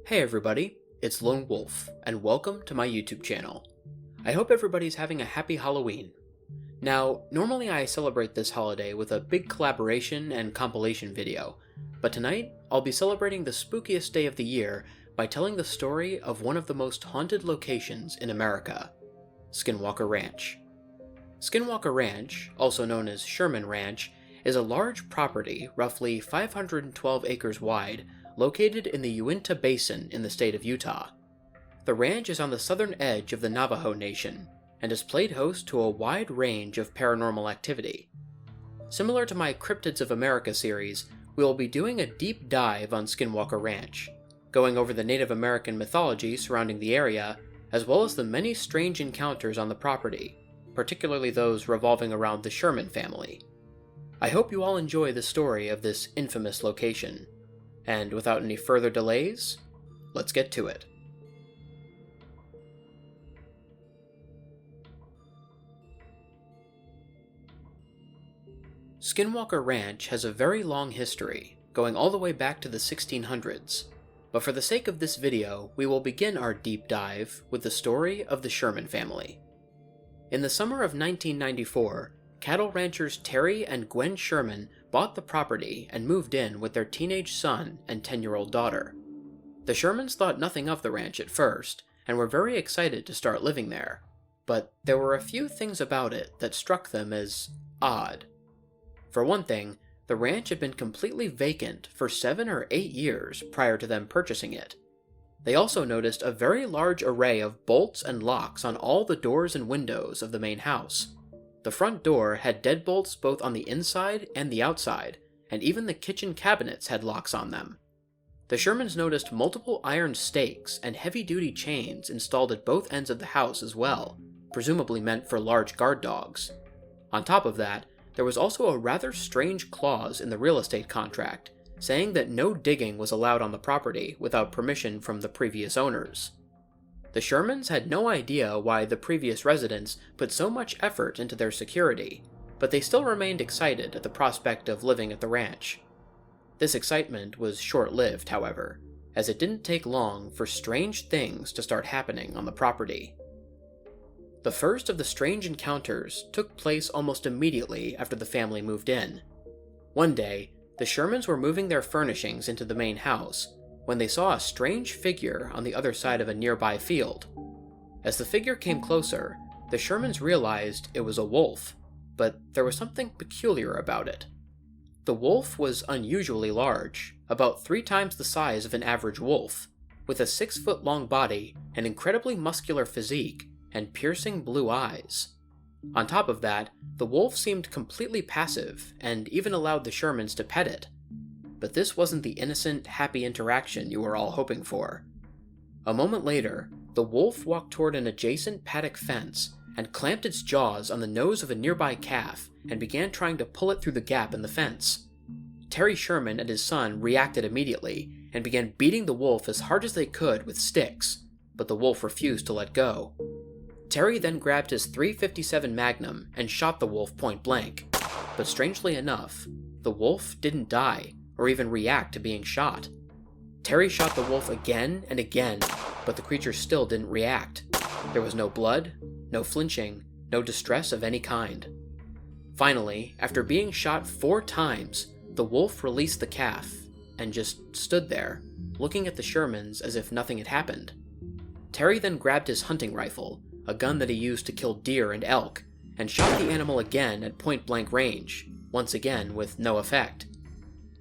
Hey everybody, it's Lone Wolf, and welcome to my YouTube channel. I hope everybody's having a happy Halloween. Now, normally I celebrate this holiday with a big collaboration and compilation video, but tonight I'll be celebrating the spookiest day of the year by telling the story of one of the most haunted locations in America, Skinwalker Ranch. Skinwalker Ranch, also known as Sherman Ranch, is a large property roughly 512 acres wide located in the Uinta Basin in the state of Utah. The ranch is on the southern edge of the Navajo Nation and has played host to a wide range of paranormal activity. Similar to my Cryptids of America series, we will be doing a deep dive on Skinwalker Ranch, going over the Native American mythology surrounding the area, as well as the many strange encounters on the property, particularly those revolving around the Sherman family. I hope you all enjoy the story of this infamous location. And without any further delays, let's get to it. Skinwalker Ranch has a very long history, going all the way back to the 1600s, but for the sake of this video, we will begin our deep dive with the story of the Sherman family. In the summer of 1994, cattle ranchers Terry and Gwen Sherman bought the property and moved in with their teenage son and 10-year-old daughter. The Shermans thought nothing of the ranch at first, and were very excited to start living there, but there were a few things about it that struck them as odd. For one thing, the ranch had been completely vacant for 7 or 8 years prior to them purchasing it. They also noticed a very large array of bolts and locks on all the doors and windows of the main house. The front door had deadbolts both on the inside and the outside, and even the kitchen cabinets had locks on them. The Shermans noticed multiple iron stakes and heavy-duty chains installed at both ends of the house as well, presumably meant for large guard dogs. On top of that, there was also a rather strange clause in the real estate contract, saying that no digging was allowed on the property without permission from the previous owners. The Shermans had no idea why the previous residents put so much effort into their security, but they still remained excited at the prospect of living at the ranch. This excitement was short-lived, however, as it didn't take long for strange things to start happening on the property. The first of the strange encounters took place almost immediately after the family moved in. One day, the Shermans were moving their furnishings into the main house when they saw a strange figure on the other side of a nearby field. As the figure came closer, the Shermans realized it was a wolf, but there was something peculiar about it. The wolf was unusually large, about 3 times the size of an average wolf, with a 6-foot-long body, an incredibly muscular physique, and piercing blue eyes. On top of that, the wolf seemed completely passive, and even allowed the Shermans to pet it. But this wasn't the innocent, happy interaction you were all hoping for. A moment later, the wolf walked toward an adjacent paddock fence and clamped its jaws on the nose of a nearby calf and began trying to pull it through the gap in the fence. Terry Sherman and his son reacted immediately and began beating the wolf as hard as they could with sticks, but the wolf refused to let go. Terry then grabbed his .357 Magnum and shot the wolf point blank, but strangely enough, the wolf didn't die or even react to being shot. Terry shot the wolf again and again, but the creature still didn't react. There was no blood, no flinching, no distress of any kind. Finally, after being shot 4 times, the wolf released the calf and just stood there, looking at the Shermans as if nothing had happened. Terry then grabbed his hunting rifle, a gun that he used to kill deer and elk, and shot the animal again at point-blank range, once again with no effect.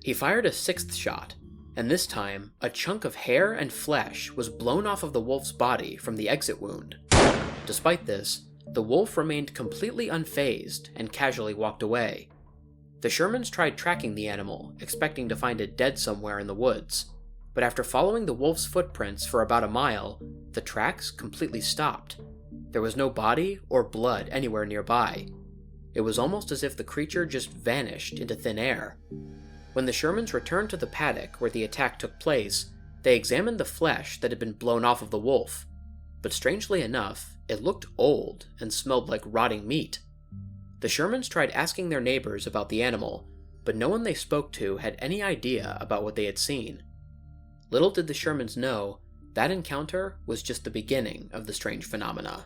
He fired a 6th shot, and this time, a chunk of hair and flesh was blown off of the wolf's body from the exit wound. Despite this, the wolf remained completely unfazed and casually walked away. The Shermans tried tracking the animal, expecting to find it dead somewhere in the woods, but after following the wolf's footprints for about a mile, the tracks completely stopped. There was no body or blood anywhere nearby. It was almost as if the creature just vanished into thin air. When the Shermans returned to the paddock where the attack took place, they examined the flesh that had been blown off of the wolf, but strangely enough, it looked old and smelled like rotting meat. The Shermans tried asking their neighbors about the animal, but no one they spoke to had any idea about what they had seen. Little did the Shermans know, that encounter was just the beginning of the strange phenomena.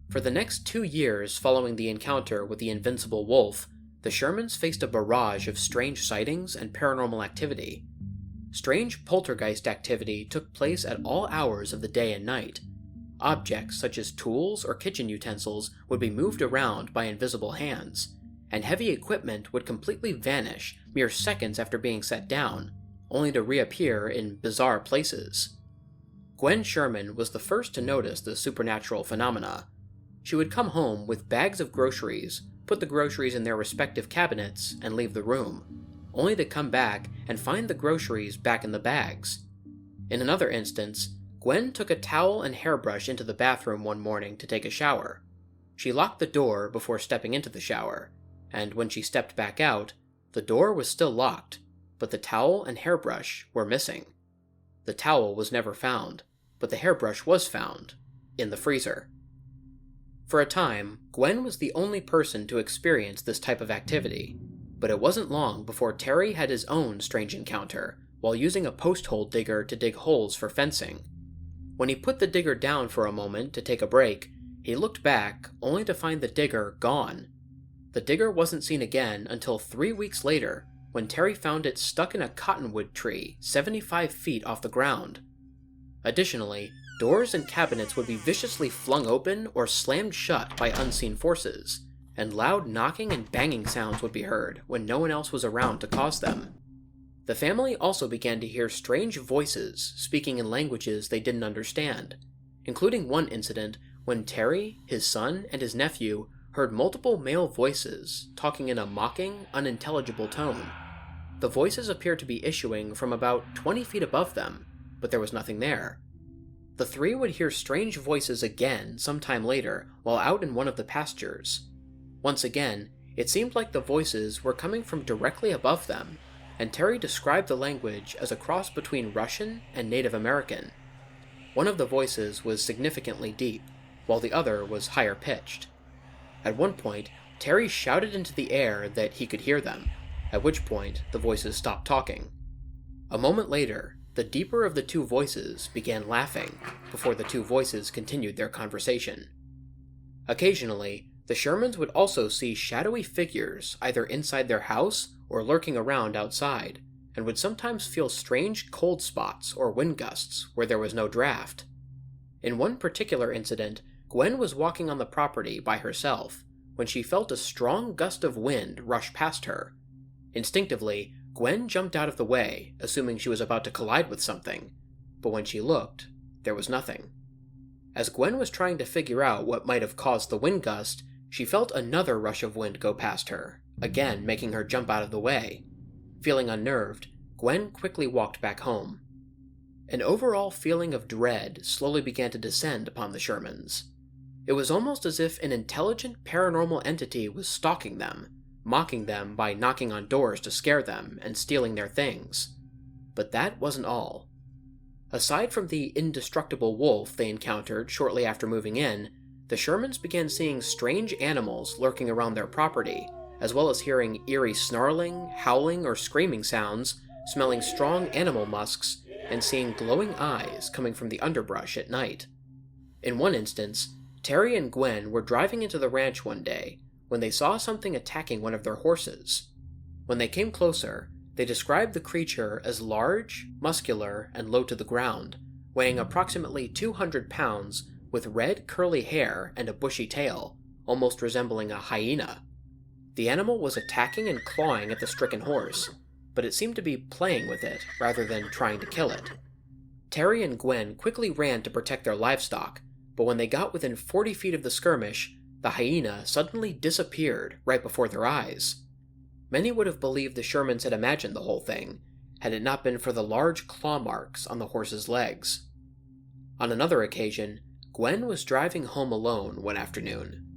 For the next 2 years following the encounter with the invincible wolf, the Shermans faced a barrage of strange sightings and paranormal activity. Strange poltergeist activity took place at all hours of the day and night. Objects such as tools or kitchen utensils would be moved around by invisible hands, and heavy equipment would completely vanish mere seconds after being set down, only to reappear in bizarre places. Gwen Sherman was the first to notice the supernatural phenomena. She would come home with bags of groceries, put the groceries in their respective cabinets, and leave the room, only to come back and find the groceries back in the bags. In another instance, Gwen took a towel and hairbrush into the bathroom one morning to take a shower. She locked the door before stepping into the shower, and when she stepped back out, the door was still locked, but the towel and hairbrush were missing. The towel was never found, but the hairbrush was found, in the freezer. For a time, Gwen was the only person to experience this type of activity, but it wasn't long before Terry had his own strange encounter while using a post hole digger to dig holes for fencing. When he put the digger down for a moment to take a break, he looked back only to find the digger gone. The digger wasn't seen again until 3 weeks later, when Terry found it stuck in a cottonwood tree 75 feet off the ground. Additionally, doors and cabinets would be viciously flung open or slammed shut by unseen forces, and loud knocking and banging sounds would be heard when no one else was around to cause them. The family also began to hear strange voices speaking in languages they didn't understand, including one incident when Terry, his son, and his nephew heard multiple male voices talking in a mocking, unintelligible tone. The voices appeared to be issuing from about 20 feet above them, but there was nothing there. The three would hear strange voices again sometime later while out in one of the pastures. Once again, it seemed like the voices were coming from directly above them, and Terry described the language as a cross between Russian and Native American. One of the voices was significantly deep, while the other was higher pitched. At one point, Terry shouted into the air that he could hear them, at which point the voices stopped talking. A moment later, the deeper of the two voices began laughing before the two voices continued their conversation. Occasionally, the Shermans would also see shadowy figures either inside their house or lurking around outside, and would sometimes feel strange cold spots or wind gusts where there was no draft. In one particular incident, Gwen was walking on the property by herself when she felt a strong gust of wind rush past her. Instinctively, Gwen jumped out of the way, assuming she was about to collide with something, but when she looked, there was nothing. As Gwen was trying to figure out what might have caused the wind gust, she felt another rush of wind go past her, again making her jump out of the way. Feeling unnerved, Gwen quickly walked back home. An overall feeling of dread slowly began to descend upon the Shermans. It was almost as if an intelligent paranormal entity was stalking them, mocking them by knocking on doors to scare them and stealing their things. But that wasn't all. Aside from the indestructible wolf they encountered shortly after moving in, the Shermans began seeing strange animals lurking around their property, as well as hearing eerie snarling, howling, or screaming sounds, smelling strong animal musks, and seeing glowing eyes coming from the underbrush at night. In one instance, Terry and Gwen were driving into the ranch one day when they saw something attacking one of their horses. When they came closer, they described the creature as large, muscular, and low to the ground, weighing approximately 200 pounds, with red curly hair and a bushy tail, almost resembling a hyena. The animal was attacking and clawing at the stricken horse, but it seemed to be playing with it rather than trying to kill it. Terry and Gwen quickly ran to protect their livestock, but when they got within 40 feet of the skirmish, the hyena suddenly disappeared right before their eyes. Many would have believed the Shermans had imagined the whole thing, had it not been for the large claw marks on the horse's legs. On another occasion, Gwen was driving home alone one afternoon.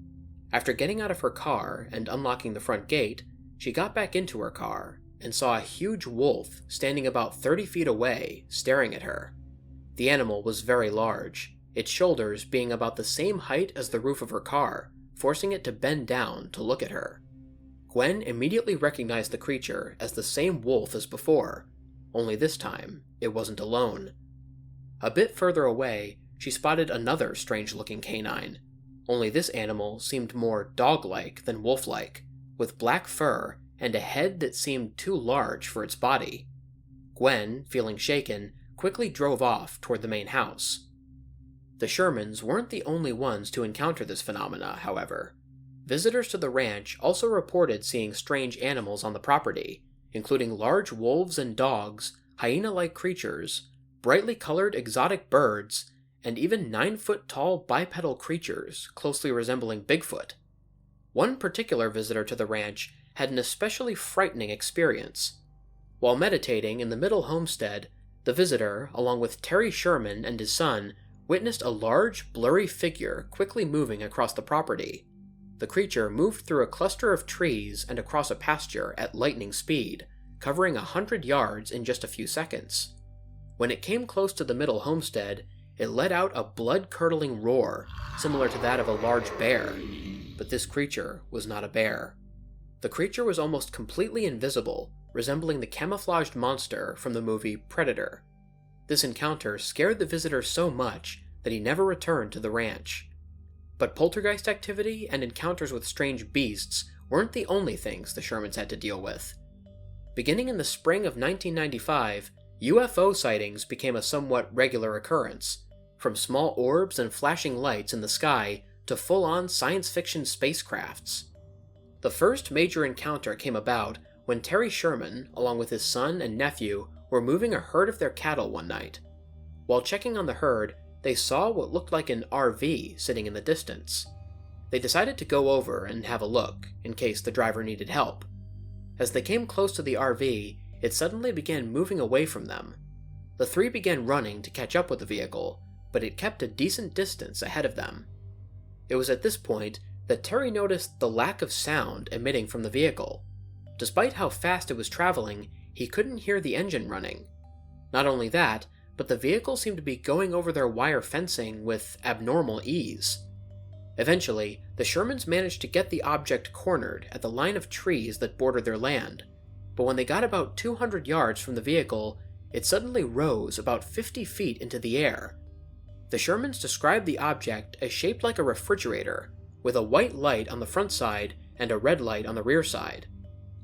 After getting out of her car and unlocking the front gate, she got back into her car and saw a huge wolf standing about 30 feet away, staring at her. The animal was very large, its shoulders being about the same height as the roof of her car, forcing it to bend down to look at her. Gwen immediately recognized the creature as the same wolf as before, only this time it wasn't alone. A bit further away, she spotted another strange-looking canine, only this animal seemed more dog-like than wolf-like, with black fur and a head that seemed too large for its body. Gwen, feeling shaken, quickly drove off toward the main house. The Shermans weren't the only ones to encounter this phenomena, however. Visitors to the ranch also reported seeing strange animals on the property, including large wolves and dogs, hyena-like creatures, brightly colored exotic birds, and even 9-foot-tall bipedal creatures closely resembling Bigfoot. One particular visitor to the ranch had an especially frightening experience. While meditating in the middle homestead, the visitor, along with Terry Sherman and his son, witnessed a large, blurry figure quickly moving across the property. The creature moved through a cluster of trees and across a pasture at lightning speed, covering 100 yards in just a few seconds. When it came close to the middle homestead, it let out a blood-curdling roar, similar to that of a large bear. But this creature was not a bear. The creature was almost completely invisible, resembling the camouflaged monster from the movie Predator. This encounter scared the visitor so much that he never returned to the ranch. But poltergeist activity and encounters with strange beasts weren't the only things the Shermans had to deal with. Beginning in the spring of 1995, UFO sightings became a somewhat regular occurrence, from small orbs and flashing lights in the sky to full-on science fiction spacecrafts. The first major encounter came about when Terry Sherman, along with his son and nephew, were moving a herd of their cattle one night. While checking on the herd, they saw what looked like an RV sitting in the distance. They decided to go over and have a look, in case the driver needed help. As they came close to the RV, it suddenly began moving away from them. The three began running to catch up with the vehicle, but it kept a decent distance ahead of them. It was at this point that Terry noticed the lack of sound emitting from the vehicle. Despite how fast it was traveling, he couldn't hear the engine running. Not only that, but the vehicle seemed to be going over their wire fencing with abnormal ease. Eventually, the Shermans managed to get the object cornered at the line of trees that bordered their land, but when they got about 200 yards from the vehicle, it suddenly rose about 50 feet into the air. The Shermans described the object as shaped like a refrigerator, with a white light on the front side and a red light on the rear side.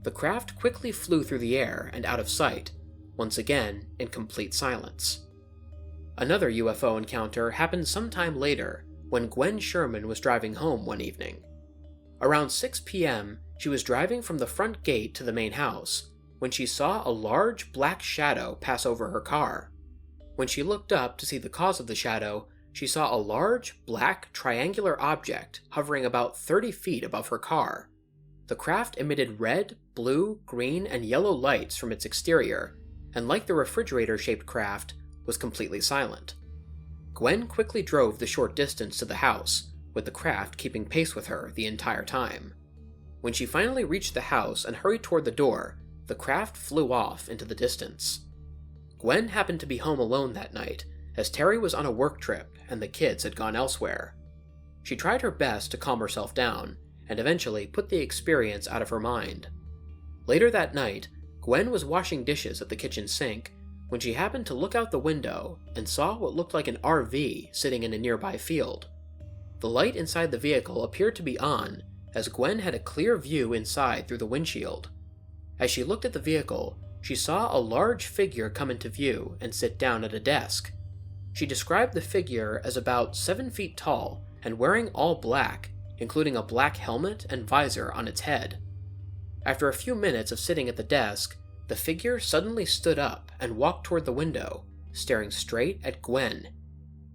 The craft quickly flew through the air and out of sight, once again in complete silence. Another UFO encounter happened sometime later, when Gwen Sherman was driving home one evening. Around 6 p.m., she was driving from the front gate to the main house, when she saw a large black shadow pass over her car. When she looked up to see the cause of the shadow, she saw a large, black, triangular object hovering about 30 feet above her car. The craft emitted red, blue, green, and yellow lights from its exterior, and like the refrigerator-shaped craft, was completely silent. Gwen quickly drove the short distance to the house, with the craft keeping pace with her the entire time. When she finally reached the house and hurried toward the door, the craft flew off into the distance. Gwen happened to be home alone that night, as Terry was on a work trip and the kids had gone elsewhere. She tried her best to calm herself down, and eventually put the experience out of her mind. Later that night, Gwen was washing dishes at the kitchen sink when she happened to look out the window and saw what looked like an RV sitting in a nearby field. The light inside the vehicle appeared to be on, as Gwen had a clear view inside through the windshield. As she looked at the vehicle, she saw a large figure come into view and sit down at a desk. She described the figure as about 7 feet tall and wearing all black, including a black helmet and visor on its head. After a few minutes of sitting at the desk, the figure suddenly stood up and walked toward the window, staring straight at Gwen.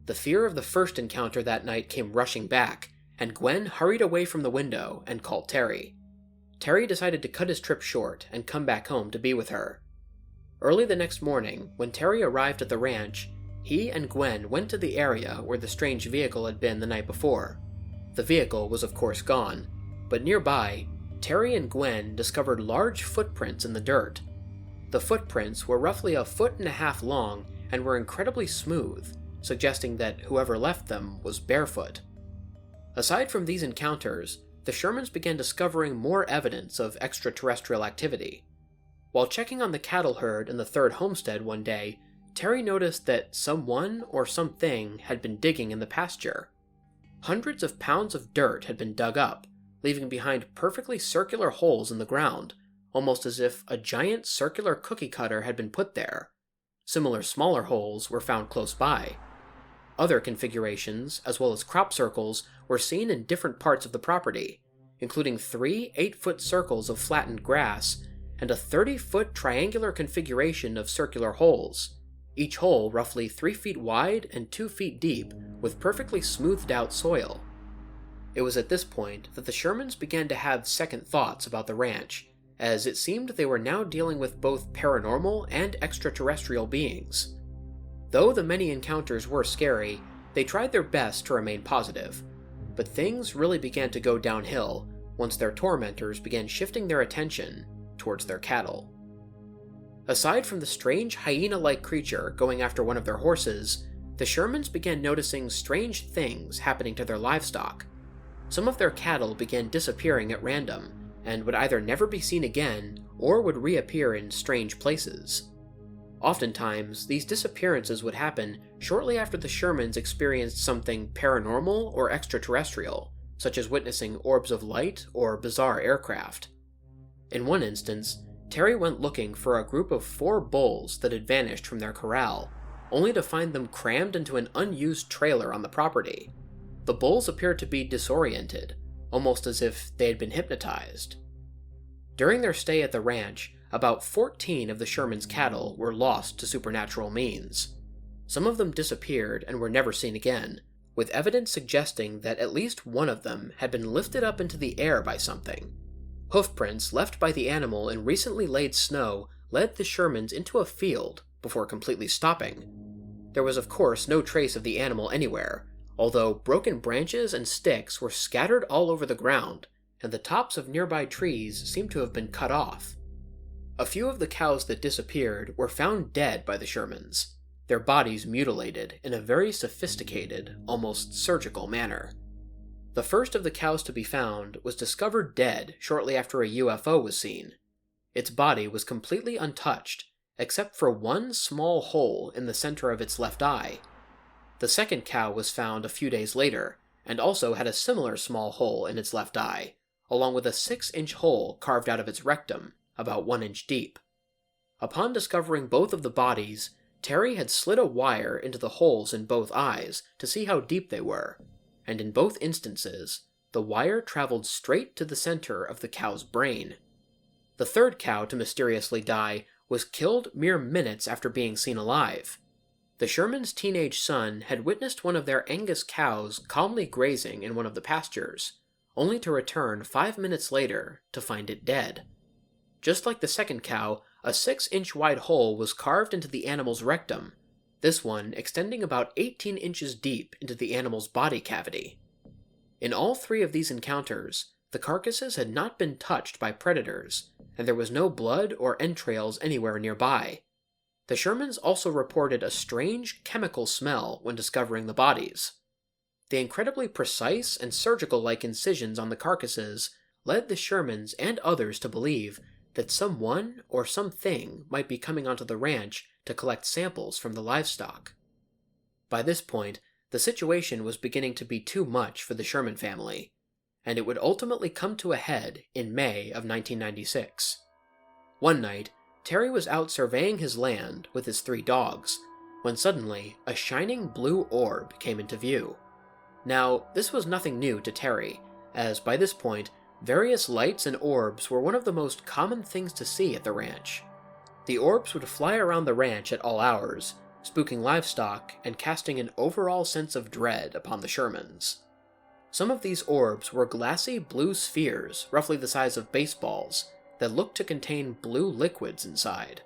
The fear of the first encounter that night came rushing back, and Gwen hurried away from the window and called Terry. Terry decided to cut his trip short and come back home to be with her. Early the next morning, when Terry arrived at the ranch, he and Gwen went to the area where the strange vehicle had been the night before. The vehicle was of course gone, but nearby, Terry and Gwen discovered large footprints in the dirt. The footprints were roughly 1.5 feet long and were incredibly smooth, suggesting that whoever left them was barefoot. Aside from these encounters, the Shermans began discovering more evidence of extraterrestrial activity. While checking on the cattle herd in the third homestead one day, Terry noticed that someone or something had been digging in the pasture. Hundreds of pounds of dirt had been dug up, leaving behind perfectly circular holes in the ground, almost as if a giant circular cookie cutter had been put there. Similar smaller holes were found close by. Other configurations, as well as crop circles, were seen in different parts of the property, including 3 8-foot circles of flattened grass and a 30-foot triangular configuration of circular holes, each hole roughly 3 feet wide and 2 feet deep, with perfectly smoothed out soil. It was at this point that the Shermans began to have second thoughts about the ranch, as it seemed they were now dealing with both paranormal and extraterrestrial beings. Though the many encounters were scary, they tried their best to remain positive, but things really began to go downhill once their tormentors began shifting their attention towards their cattle. Aside from the strange hyena-like creature going after one of their horses, the Shermans began noticing strange things happening to their livestock. Some of their cattle began disappearing at random, and would either never be seen again or would reappear in strange places. Oftentimes, these disappearances would happen shortly after the Shermans experienced something paranormal or extraterrestrial, such as witnessing orbs of light or bizarre aircraft. In one instance, Terry went looking for a group of 4 bulls that had vanished from their corral, only to find them crammed into an unused trailer on the property. The bulls appeared to be disoriented, almost as if they had been hypnotized. During their stay at the ranch, about 14 of the Shermans' cattle were lost to supernatural means. Some of them disappeared and were never seen again, with evidence suggesting that at least one of them had been lifted up into the air by something. Hoofprints left by the animal in recently laid snow led the Shermans into a field before completely stopping. There was of course no trace of the animal anywhere, although broken branches and sticks were scattered all over the ground, and the tops of nearby trees seemed to have been cut off. A few of the cows that disappeared were found dead by the Shermans, their bodies mutilated in a very sophisticated, almost surgical manner. The first of the cows to be found was discovered dead shortly after a UFO was seen. Its body was completely untouched, except for one small hole in the center of its left eye. The second cow was found a few days later, and also had a similar small hole in its left eye, along with a 6-inch hole carved out of its rectum, about 1 inch deep. Upon discovering both of the bodies, Terry had slid a wire into the holes in both eyes to see how deep they were, and in both instances, the wire traveled straight to the center of the cow's brain. The third cow to mysteriously die was killed mere minutes after being seen alive. The Shermans' teenage son had witnessed one of their Angus cows calmly grazing in one of the pastures, only to return 5 minutes later to find it dead. Just like the second cow, a 6-inch wide hole was carved into the animal's rectum, this one extending about 18 inches deep into the animal's body cavity. In all 3 of these encounters, the carcasses had not been touched by predators, and there was no blood or entrails anywhere nearby. The Shermans also reported a strange chemical smell when discovering the bodies. The incredibly precise and surgical-like incisions on the carcasses led the Shermans and others to believe that someone or something might be coming onto the ranch to collect samples from the livestock. By this point, the situation was beginning to be too much for the Sherman family, and it would ultimately come to a head in May of 1996. One night, Terry was out surveying his land with his 3 dogs, when suddenly a shining blue orb came into view. Now, this was nothing new to Terry, as by this point, various lights and orbs were one of the most common things to see at the ranch. The orbs would fly around the ranch at all hours, spooking livestock and casting an overall sense of dread upon the Shermans. Some of these orbs were glassy blue spheres, roughly the size of baseballs, that looked to contain blue liquids inside.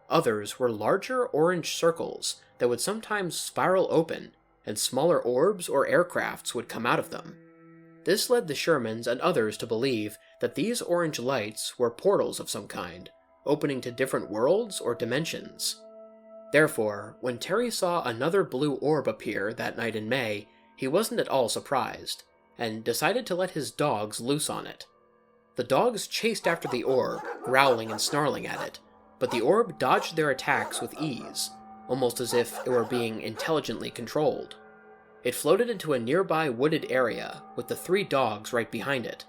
Others were larger orange circles that would sometimes spiral open, and smaller orbs or aircrafts would come out of them. This led the Shermans and others to believe that these orange lights were portals of some kind, opening to different worlds or dimensions. Therefore, when Terry saw another blue orb appear that night in May, he wasn't at all surprised, and decided to let his dogs loose on it. The dogs chased after the orb, growling and snarling at it, but the orb dodged their attacks with ease, almost as if it were being intelligently controlled. It floated into a nearby wooded area, with the 3 dogs right behind it.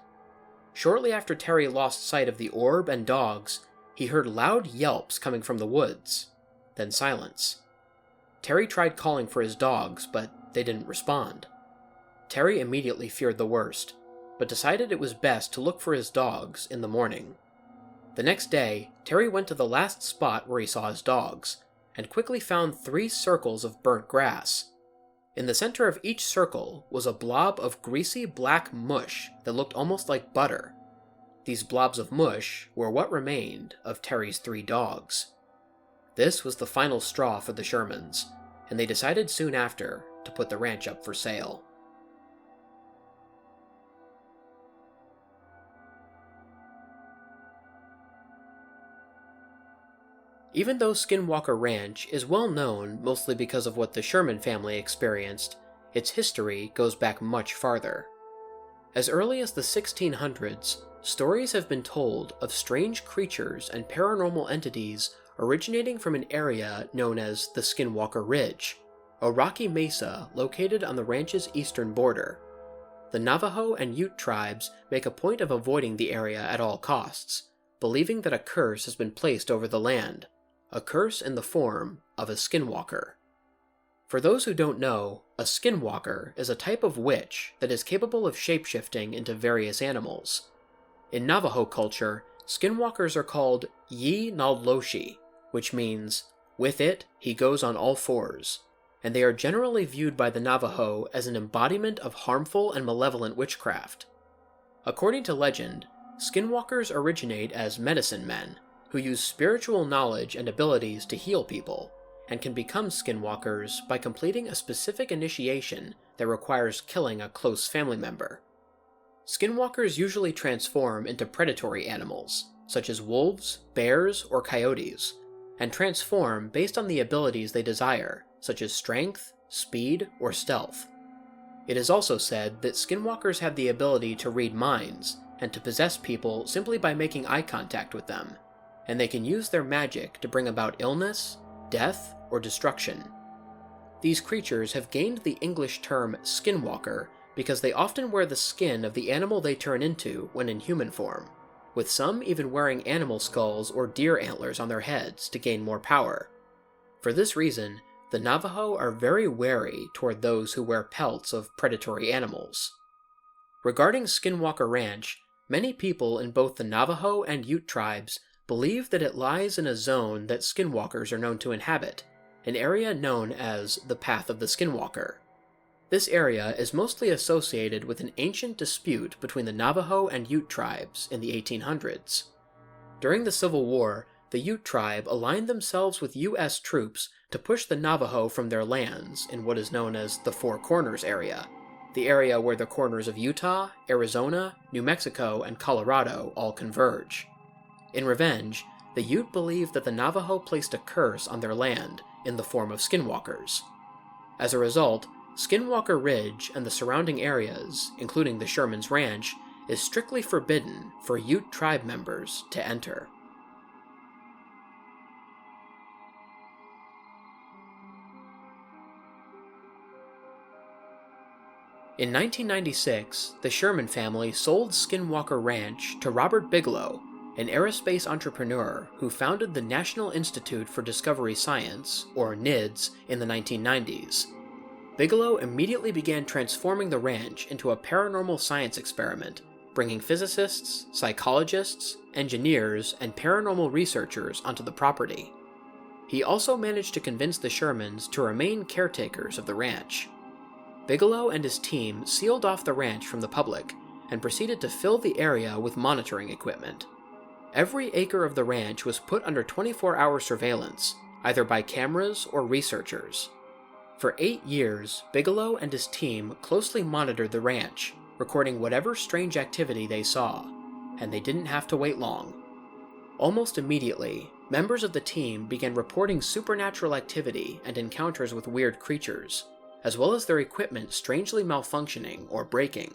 Shortly after Terry lost sight of the orb and dogs, he heard loud yelps coming from the woods, then silence. Terry tried calling for his dogs, but they didn't respond. Terry immediately feared the worst, but decided it was best to look for his dogs in the morning. The next day, Terry went to the last spot where he saw his dogs, and quickly found 3 circles of burnt grass. In the center of each circle was a blob of greasy black mush that looked almost like butter. These blobs of mush were what remained of Terry's 3 dogs. This was the final straw for the Shermans, and they decided soon after to put the ranch up for sale. Even though Skinwalker Ranch is well known mostly because of what the Sherman family experienced, its history goes back much farther. As early as the 1600s, stories have been told of strange creatures and paranormal entities originating from an area known as the Skinwalker Ridge, a rocky mesa located on the ranch's eastern border. The Navajo and Ute tribes make a point of avoiding the area at all costs, believing that a curse has been placed over the land, a curse in the form of a skinwalker. For those who don't know, a skinwalker is a type of witch that is capable of shapeshifting into various animals. In Navajo culture, skinwalkers are called Yi Naldloshi, which means, with it, he goes on all fours, and they are generally viewed by the Navajo as an embodiment of harmful and malevolent witchcraft. According to legend, skinwalkers originate as medicine men, who use spiritual knowledge and abilities to heal people, and can become skinwalkers by completing a specific initiation that requires killing a close family member. Skinwalkers usually transform into predatory animals, such as wolves, bears, or coyotes, and transform based on the abilities they desire, such as strength, speed, or stealth. It is also said that skinwalkers have the ability to read minds, and to possess people simply by making eye contact with them, and they can use their magic to bring about illness, death, or destruction. These creatures have gained the English term skinwalker because they often wear the skin of the animal they turn into when in human form, with some even wearing animal skulls or deer antlers on their heads to gain more power. For this reason, the Navajo are very wary toward those who wear pelts of predatory animals. Regarding Skinwalker Ranch, many people in both the Navajo and Ute tribes believe that it lies in a zone that skinwalkers are known to inhabit, an area known as the Path of the Skinwalker. This area is mostly associated with an ancient dispute between the Navajo and Ute tribes in the 1800s. During the Civil War, the Ute tribe aligned themselves with U.S. troops to push the Navajo from their lands in what is known as the Four Corners area, the area where the corners of Utah, Arizona, New Mexico, and Colorado all converge. In revenge, the Ute believed that the Navajo placed a curse on their land in the form of skinwalkers. As a result, Skinwalker Ridge and the surrounding areas, including the Sherman's Ranch, is strictly forbidden for Ute tribe members to enter. In 1996, the Sherman family sold Skinwalker Ranch to Robert Bigelow, an aerospace entrepreneur who founded the National Institute for Discovery Science, or NIDS, in the 1990s. Bigelow immediately began transforming the ranch into a paranormal science experiment, bringing physicists, psychologists, engineers, and paranormal researchers onto the property. He also managed to convince the Shermans to remain caretakers of the ranch. Bigelow and his team sealed off the ranch from the public and proceeded to fill the area with monitoring equipment. Every acre of the ranch was put under 24-hour surveillance, either by cameras or researchers. For 8 years, Bigelow and his team closely monitored the ranch, recording whatever strange activity they saw, and they didn't have to wait long. Almost immediately, members of the team began reporting supernatural activity and encounters with weird creatures, as well as their equipment strangely malfunctioning or breaking.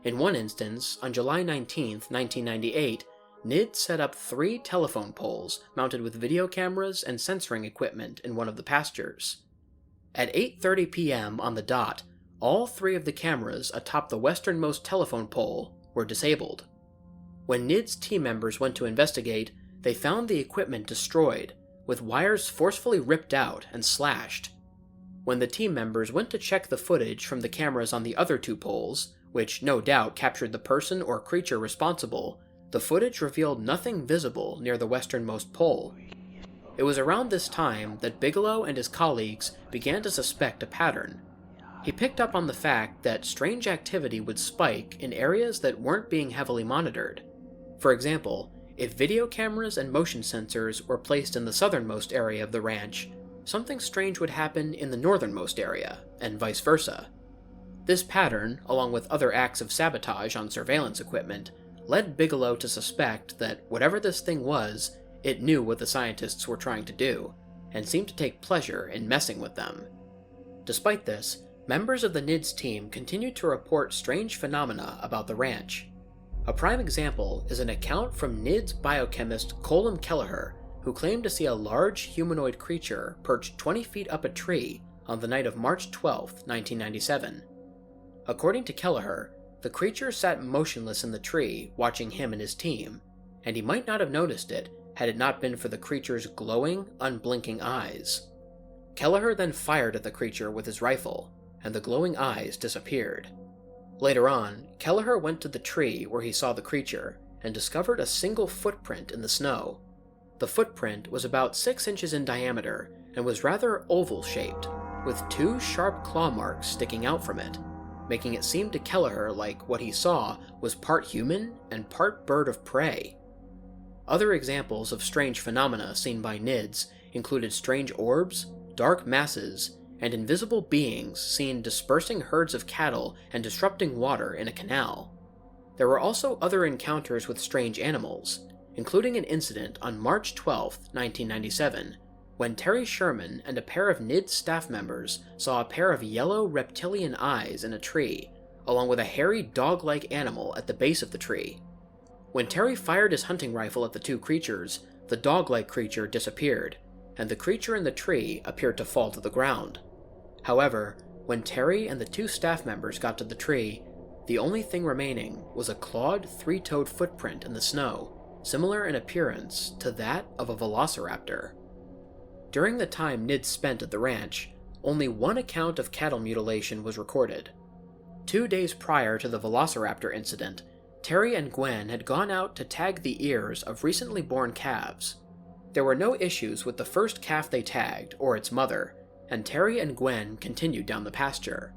In one instance, on July 19, 1998, NIDS set up 3 telephone poles mounted with video cameras and sensoring equipment in one of the pastures. At 8:30 p.m. on the dot, all 3 of the cameras atop the westernmost telephone pole were disabled. When NIDS team members went to investigate, they found the equipment destroyed, with wires forcefully ripped out and slashed. When the team members went to check the footage from the cameras on the other 2 poles, which no doubt captured the person or creature responsible, the footage revealed nothing visible near the westernmost pole. It was around this time that Bigelow and his colleagues began to suspect a pattern. He picked up on the fact that strange activity would spike in areas that weren't being heavily monitored. For example, if video cameras and motion sensors were placed in the southernmost area of the ranch, something strange would happen in the northernmost area, and vice versa. This pattern, along with other acts of sabotage on surveillance equipment, led Bigelow to suspect that whatever this thing was, it knew what the scientists were trying to do, and seemed to take pleasure in messing with them. Despite this, members of the NIDS team continued to report strange phenomena about the ranch. A prime example is an account from NIDS biochemist Colm Kelleher, who claimed to see a large humanoid creature perched 20 feet up a tree on the night of March 12, 1997. According to Kelleher, the creature sat motionless in the tree watching him and his team, and he might not have noticed it had it not been for the creature's glowing, unblinking eyes. Kelleher then fired at the creature with his rifle, and the glowing eyes disappeared. Later on, Kelleher went to the tree where he saw the creature and discovered a single footprint in the snow. The footprint was about 6 inches in diameter and was rather oval-shaped, with 2 sharp claw marks sticking out from it, making it seem to Kelleher like what he saw was part human and part bird of prey. Other examples of strange phenomena seen by NIDS included strange orbs, dark masses, and invisible beings seen dispersing herds of cattle and disrupting water in a canal. There were also other encounters with strange animals, including an incident on March 12, 1997, when Terry Sherman and a pair of NIDS staff members saw a pair of yellow reptilian eyes in a tree, along with a hairy dog-like animal at the base of the tree. When Terry fired his hunting rifle at the 2 creatures, the dog-like creature disappeared, and the creature in the tree appeared to fall to the ground. However, when Terry and the 2 staff members got to the tree, the only thing remaining was a clawed 3-toed footprint in the snow, similar in appearance to that of a velociraptor. During the time NIDS spent at the ranch, only 1 account of cattle mutilation was recorded. 2 days prior to the velociraptor incident, Terry and Gwen had gone out to tag the ears of recently born calves. There were no issues with the first calf they tagged or its mother, and Terry and Gwen continued down the pasture.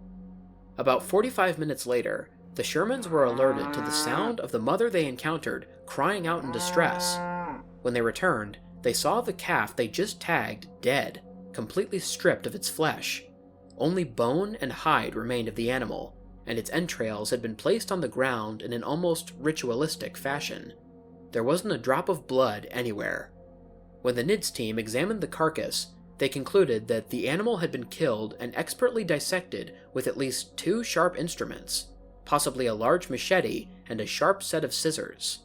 About 45 minutes later, the Shermans were alerted to the sound of the mother they encountered crying out in distress. When they returned, they saw the calf they just tagged dead, completely stripped of its flesh. Only bone and hide remained of the animal, and its entrails had been placed on the ground in an almost ritualistic fashion. There wasn't a drop of blood anywhere. When the NIDS team examined the carcass, they concluded that the animal had been killed and expertly dissected with at least 2 sharp instruments, possibly a large machete and a sharp set of scissors.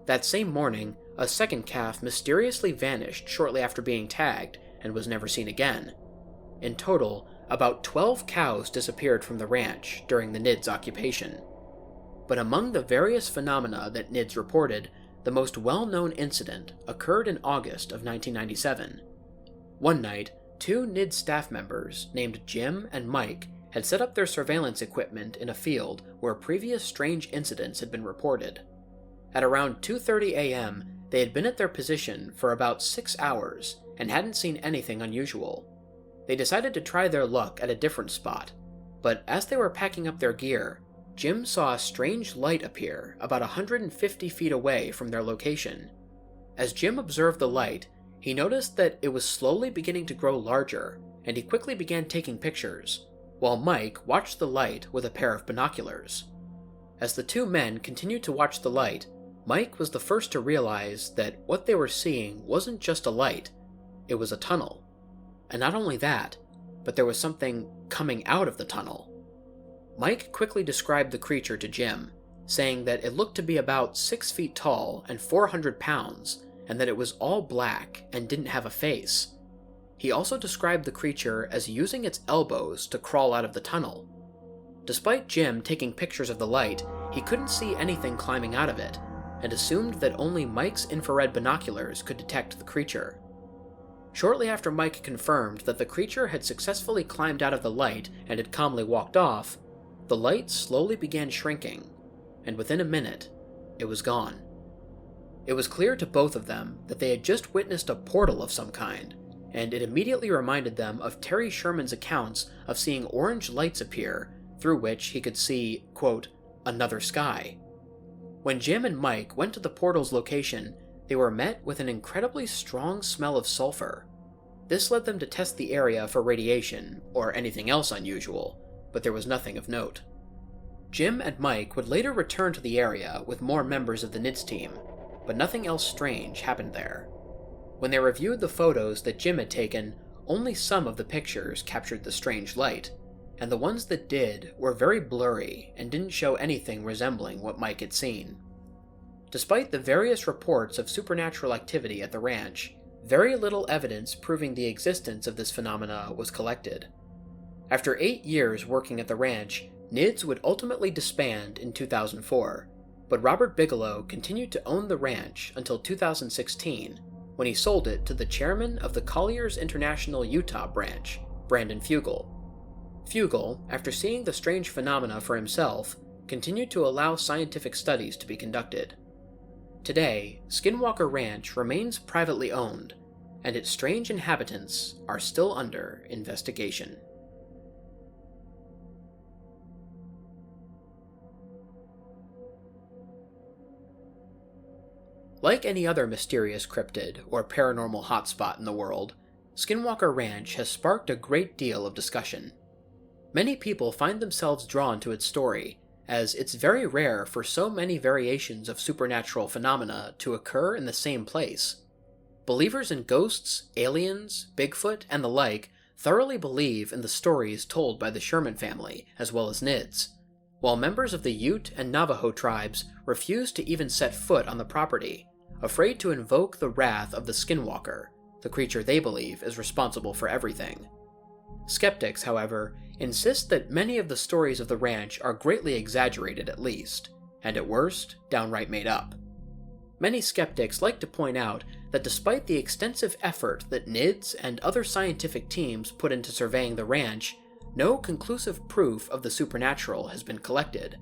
That same morning, a second calf mysteriously vanished shortly after being tagged and was never seen again. In total, about 12 cows disappeared from the ranch during the NIDS occupation. But among the various phenomena that NIDS reported, the most well-known incident occurred in August of 1997. One night, 2 NIDS staff members named Jim and Mike had set up their surveillance equipment in a field where previous strange incidents had been reported. At around 2:30 a.m., they had been at their position for about 6 hours and hadn't seen anything unusual. They decided to try their luck at a different spot, but as they were packing up their gear, Jim saw a strange light appear about 150 feet away from their location. As Jim observed the light, he noticed that it was slowly beginning to grow larger, and he quickly began taking pictures, while Mike watched the light with a pair of binoculars. As the 2 men continued to watch the light, Mike was the first to realize that what they were seeing wasn't just a light, it was a tunnel. And not only that, but there was something coming out of the tunnel. Mike quickly described the creature to Jim, saying that it looked to be about 6 feet tall and 400 pounds, and that it was all black and didn't have a face. He also described the creature as using its elbows to crawl out of the tunnel. Despite Jim taking pictures of the light, he couldn't see anything climbing out of it, and assumed that only Mike's infrared binoculars could detect the creature. Shortly after Mike confirmed that the creature had successfully climbed out of the light and had calmly walked off, the light slowly began shrinking, and within a minute, it was gone. It was clear to both of them that they had just witnessed a portal of some kind, and it immediately reminded them of Terry Sherman's accounts of seeing orange lights appear through which he could see, quote, another sky. When Jim and Mike went to the portal's location, they were met with an incredibly strong smell of sulfur. This led them to test the area for radiation or anything else unusual, but there was nothing of note. Jim and Mike would later return to the area with more members of the NIDS team, but nothing else strange happened there. When they reviewed the photos that Jim had taken, only some of the pictures captured the strange light, and the ones that did were very blurry and didn't show anything resembling what Mike had seen. Despite the various reports of supernatural activity at the ranch, very little evidence proving the existence of this phenomena was collected. After 8 years working at the ranch, NIDS would ultimately disband in 2004, but Robert Bigelow continued to own the ranch until 2016, when he sold it to the chairman of the Colliers International Utah branch, Brandon Fugel. Fugel, after seeing the strange phenomena for himself, continued to allow scientific studies to be conducted. Today, Skinwalker Ranch remains privately owned, and its strange inhabitants are still under investigation. Like any other mysterious cryptid or paranormal hotspot in the world, Skinwalker Ranch has sparked a great deal of discussion. Many people find themselves drawn to its story, as it's very rare for so many variations of supernatural phenomena to occur in the same place. Believers in ghosts, aliens, Bigfoot, and the like thoroughly believe in the stories told by the Sherman family, as well as NIDS, while members of the Ute and Navajo tribes refuse to even set foot on the property, afraid to invoke the wrath of the Skinwalker, the creature they believe is responsible for everything. Skeptics, however, insist that many of the stories of the ranch are greatly exaggerated at least, and at worst, downright made up. Many skeptics like to point out that despite the extensive effort that NIDS and other scientific teams put into surveying the ranch, no conclusive proof of the supernatural has been collected,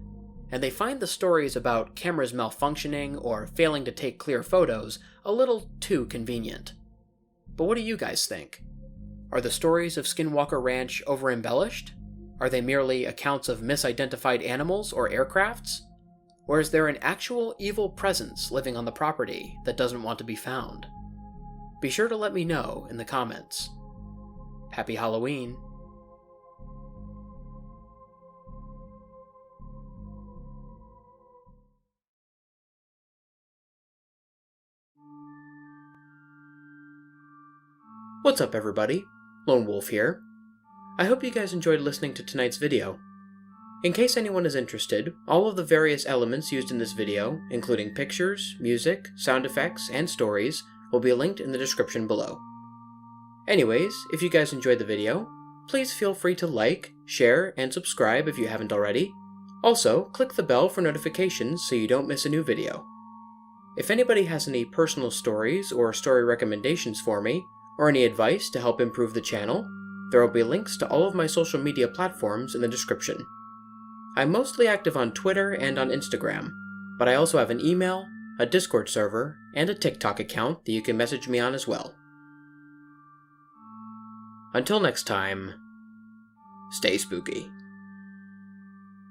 and they find the stories about cameras malfunctioning or failing to take clear photos a little too convenient. But what do you guys think? Are the stories of Skinwalker Ranch over-embellished? Are they merely accounts of misidentified animals or aircrafts? Or is there an actual evil presence living on the property that doesn't want to be found? Be sure to let me know in the comments. Happy Halloween! What's up everybody? Lone Wolf here. I hope you guys enjoyed listening to tonight's video. In case anyone is interested, all of the various elements used in this video, including pictures, music, sound effects, and stories, will be linked in the description below. Anyways, if you guys enjoyed the video, please feel free to like, share, and subscribe if you haven't already. Also, click the bell for notifications so you don't miss a new video. If anybody has any personal stories or story recommendations for me, or any advice to help improve the channel, there will be links to all of my social media platforms in the description. I'm mostly active on Twitter and on Instagram, but I also have an email, a Discord server, and a TikTok account that you can message me on as well. Until next time, stay spooky.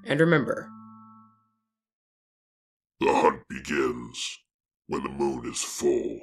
And remember, the hunt begins when the moon is full.